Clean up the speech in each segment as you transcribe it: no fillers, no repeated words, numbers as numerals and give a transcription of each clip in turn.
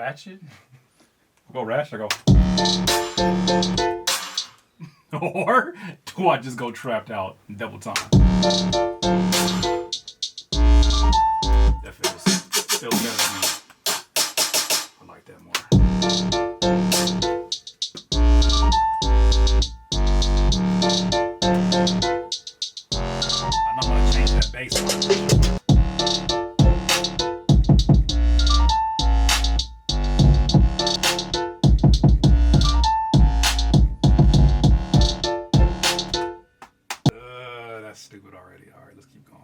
ratchet? Go ratchet, I go. Or do I just go trapped out double time? That feels better to me. I like that more. I know I'm gonna change that bass line. That's stupid already. All right, let's keep going.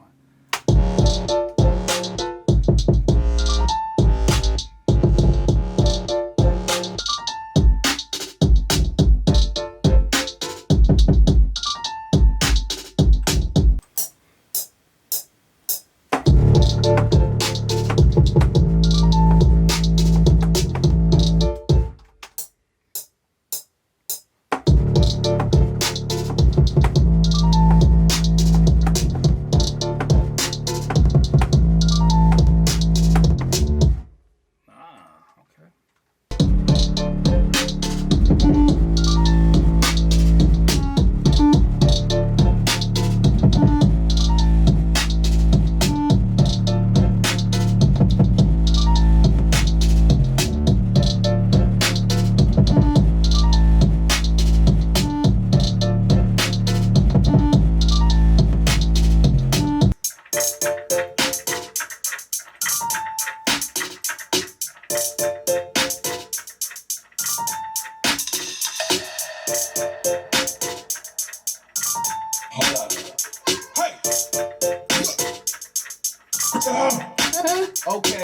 Okay.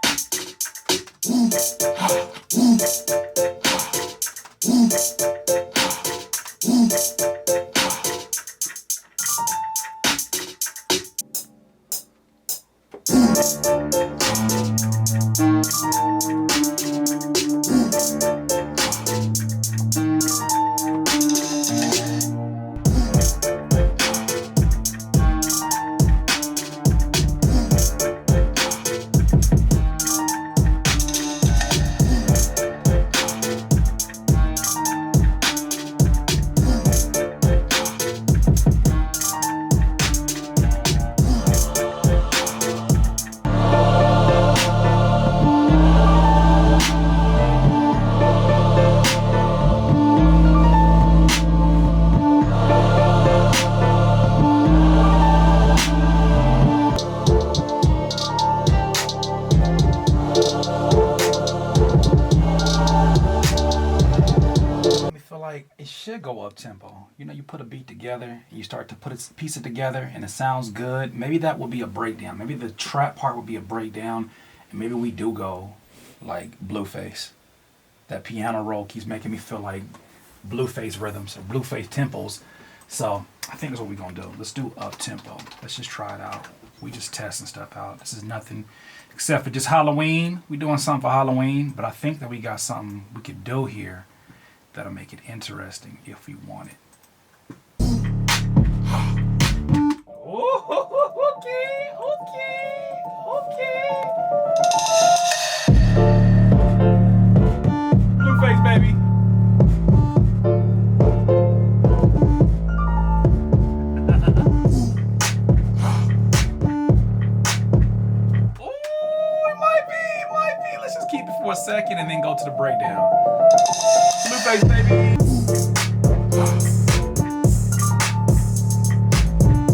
It should go up tempo. You know, you put a beat together and you start to piece it together and it sounds good. Maybe that will be a breakdown. Maybe the trap part will be a breakdown, and maybe we do go like Blueface. That piano roll keeps making me feel like Blueface rhythms or Blueface tempos. So I think that's what we're gonna do. Let's do up tempo. Let's just try it out. We just testing stuff out. This is nothing except for just Halloween. We're doing something for Halloween, but I think that we got something we could do here that'll make it interesting if we want it. Oh, okay. Blueface, baby. Oh, it might be. Let's just keep it for a second and then go to the breakdown. Blueface, baby.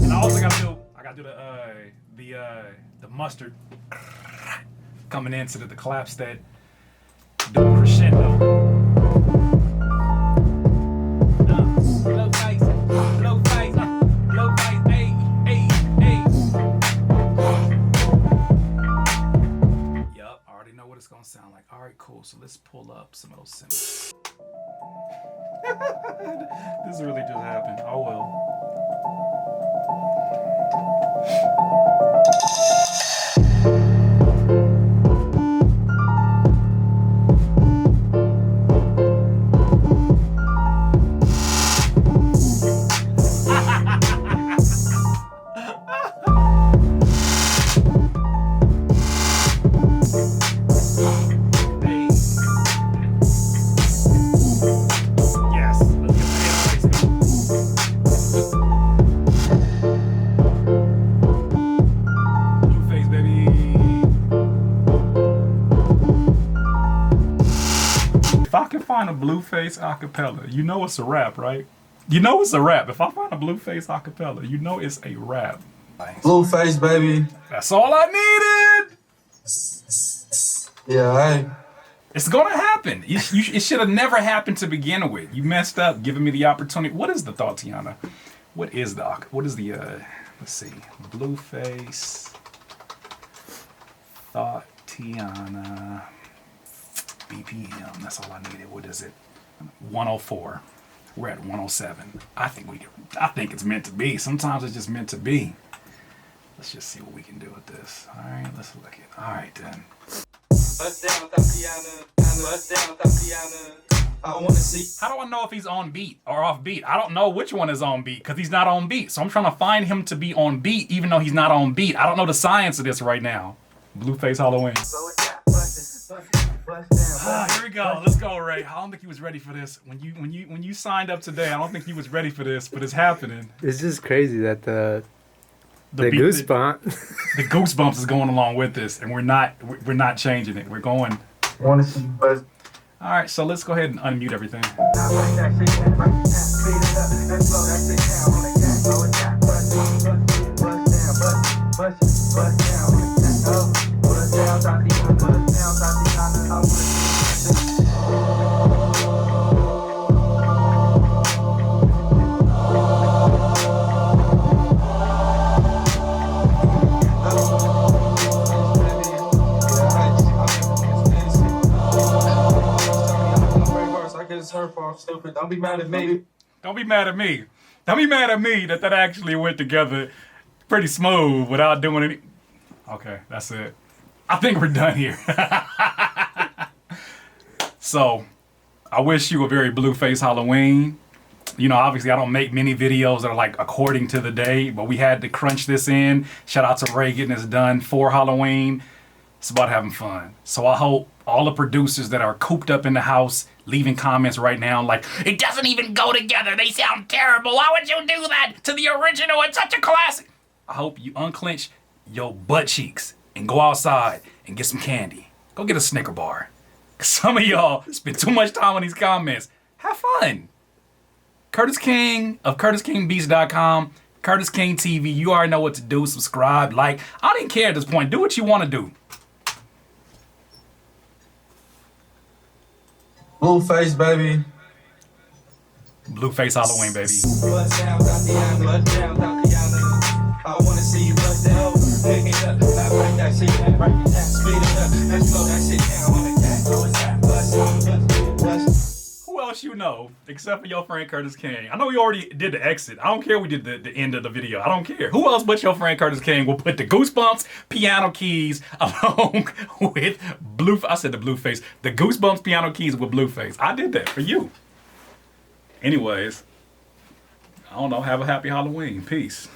And I also gotta do the mustard coming in so that the claps that do a crescendo. Blueface, hey. Yup, I already know what it's gonna sound like. All right, cool. So let's pull up some of those cymbals. This really just happened. Oh well. Hey. find a Blueface acapella, you know it's a rap, right? You know it's a rap. If I find a Blueface acapella, you know it's a rap. Blueface, baby. That's all I needed. Yeah, hey. It's gonna happen. It should have never happened to begin with. You messed up, giving me the opportunity. What is the thought, Tiana? What is the? Let's see. Blueface. Thought, Tiana. BPM. That's all I needed. What is it? 104. We're at 107. I think it's meant to be. Sometimes it's just meant to be. Let's just see what we can do with this. All right, let's look at. All right then. How do I know if he's on beat or off beat? I don't know which one is on beat because he's not on beat. So I'm trying to find him to be on beat even though he's not on beat. I don't know the science of this right now. Blueface Halloween. Here we go. Let's go, Ray. I don't think he was ready for this. When you signed up today, I don't think he was ready for this, but it's happening. It's just crazy that the goosebump. The goosebumps is going along with this, and we're not changing it. We're going. Want to see buzz? All right, so let's go ahead and unmute everything. Stupid. Don't be mad at me. Don't be mad at me. Don't be mad at me that actually went together pretty smooth without doing any. Okay, that's it. I think we're done here. So, I wish you a very Blueface Halloween. You know, obviously I don't make many videos that are like according to the day, but we had to crunch this in. Shout out to Ray getting this done for Halloween. It's about having fun. So I hope all the producers that are cooped up in the house leaving comments right now like, it doesn't even go together. They sound terrible. Why would you do that to the original? It's such a classic. I hope you unclench your butt cheeks and go outside and get some candy. Go get a Snicker bar. Some of y'all spend too much time on these comments. Have fun. Curtis King of CurtisKingBeats.com. Curtis King TV. You already know what to do. Subscribe, like. I don't even care at this point. Do what you want to do. Blueface, baby. Blueface Halloween, baby. I wanna see you bust down, pick it up, break that shit down, break it down, speed it up, let's slow that shit down on the cat, so it's that bust. Who else you know, except for your friend Curtis King? I know we already did the exit. I don't care we did the end of the video. I don't care. Who else but your friend Curtis King will put the Goosebumps piano keys along with I said the Blueface. The Goosebumps piano keys with Blueface. I did that for you. Anyways, I don't know. Have a happy Halloween. Peace.